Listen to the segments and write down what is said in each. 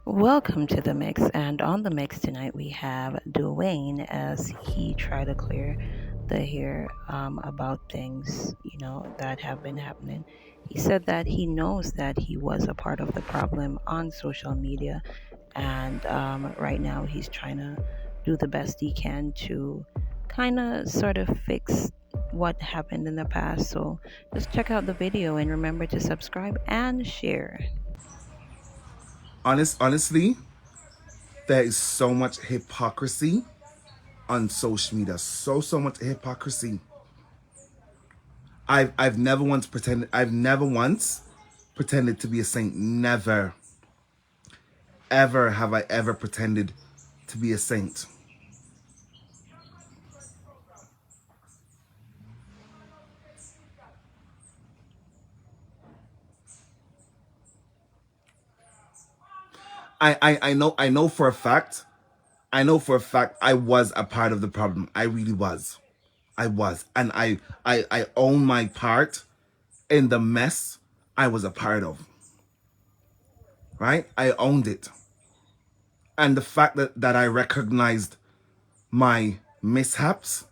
Welcome to the mix, and on the mix tonight we have Dwayne as he tried to clear the hair about things that have been happening. He said that he knows that he was a part of the problem on social media, and right now he's trying to do the best he can to kind of sort of fix what happened in the past. So just check out the video and remember to subscribe and share. Honestly, there is so much hypocrisy on social media. So much hypocrisy. I've never once pretended. I've never once pretended to be a saint. Never, ever have I ever pretended to be a saint. I know for a fact. I know for a fact I was a part of the problem. I really was. I was, and I own my part in the mess I was a part of. Right? I owned it. And the fact that I recognized my mishaps,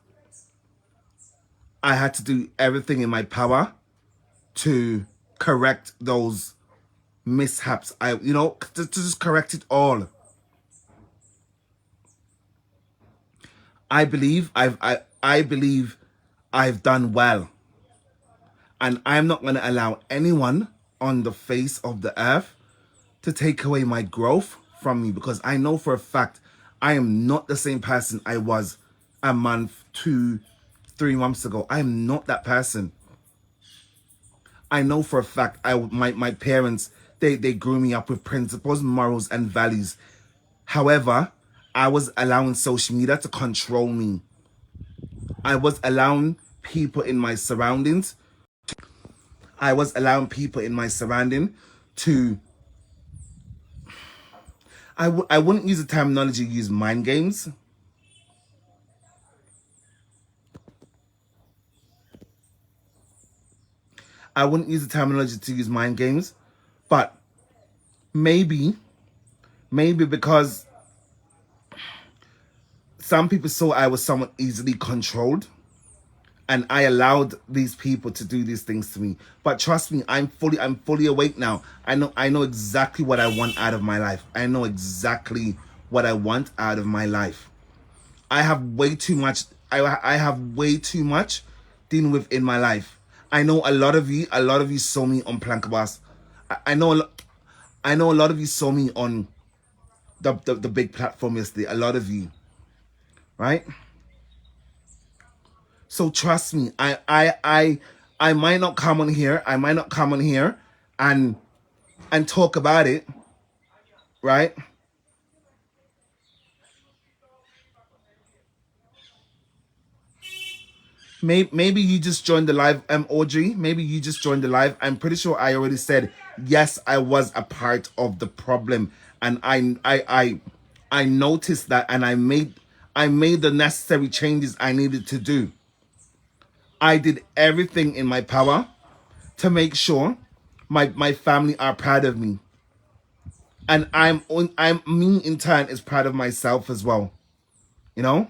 I had to do everything in my power to correct those mishaps. To just correct it all. I believe I've done well. And I'm not going to allow anyone on the face of the earth to take away my growth from me, because I know for a fact I am not the same person I was a month, 2, 3 months ago. I am not that person. I know for a fact my parents, they grew me up with principles, morals, and values. However, I was allowing social media to control me. I was allowing people in my surroundings. I was allowing people in my surrounding to. I wouldn't use the terminology use mind games. I wouldn't use the terminology to use mind games, but maybe, maybe because some people saw I was somewhat easily controlled, and I allowed these people to do these things to me. But trust me, I'm fully awake now. I know exactly what I want out of my life. I know exactly what I want out of my life. I have way too much. I have way too much dealing with in my life. I know a lot of you saw me on Plankabas. I know I know a lot of you saw me on the big platform yesterday. A lot of you, right? So trust me, I might not come on here. I might not come on here and talk about it, right? Maybe you just joined the live, Audrey. Maybe you just joined the live. I'm pretty sure I already said yes. I was a part of the problem, and I noticed that, and I made the necessary changes I needed to do. I did everything in my power to make sure my family are proud of me, and I'm me in turn is proud of myself as well. You know.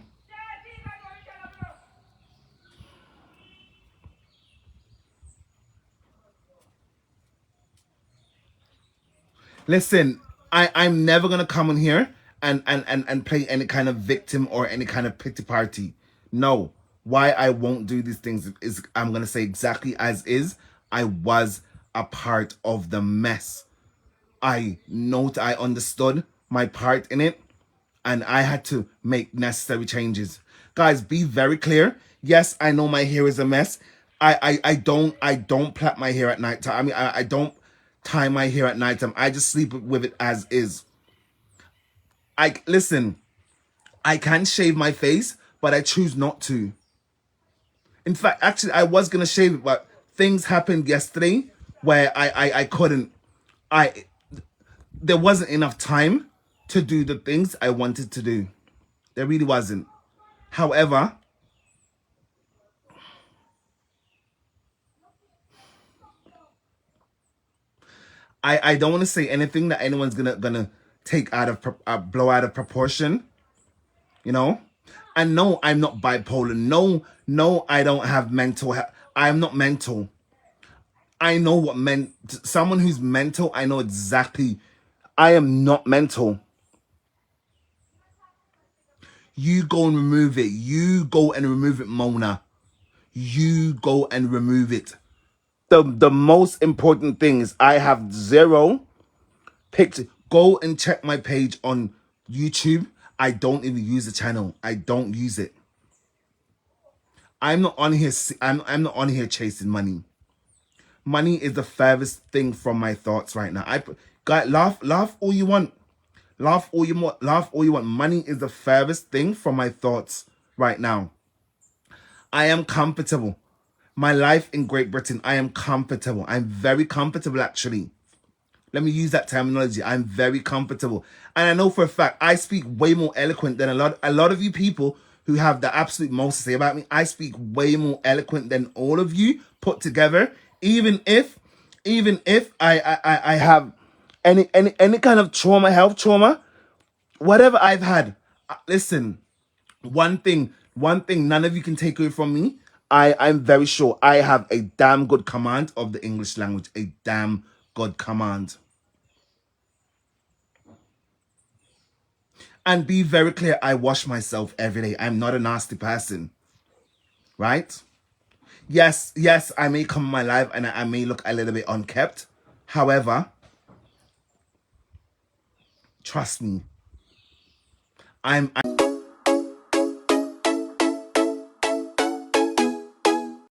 Listen, I'm never gonna come in here and play any kind of victim or any kind of pity party. No. Why I won't do these things is I'm gonna say exactly as is. I was a part of the mess. I understood my part in it, and I had to make necessary changes. Guys, be very clear. Yes, I know my hair is a mess. I don't plait my hair at night time. I mean, I don't tie my hair at night time. I just sleep with it as is. I listen. I can shave my face, but I choose not to. In fact, actually, I was gonna shave it, but things happened yesterday where I couldn't. I There wasn't enough time to do the things I wanted to do. There really wasn't. However, I don't want to say anything that anyone's gonna blow out of proportion, you know. And no, I'm not bipolar. No, no, I don't have mental health. I'm not mental. I know what someone who's mental, I know exactly. I am not mental. You go and remove it. You go and remove it, Mona. You go and remove it. The most important thing is I have zero picture. Go and check my page on YouTube. I don't even use the channel. I don't use it. I'm not on here. I'm not on here chasing money. Money is the furthest thing from my thoughts right now. Guys, laugh all you want. Laugh all you want. Money is the furthest thing from my thoughts right now. I am comfortable. My life in Great Britain, I am comfortable. I'm very comfortable, actually. Let me use that terminology. I'm very comfortable. And I know for a fact, I speak way more eloquent than a lot of you people who have the absolute most to say about me. I speak way more eloquent than all of you put together. Even if I have any kind of trauma, health trauma, whatever I've had. Listen, one thing none of you can take away from me. I'm very sure I have a damn good command of the English language. A damn good command. And be very clear, I wash myself every day. I'm not a nasty person, right? Yes, I may come in my life and I may look a little bit unkept. However, trust me, I'm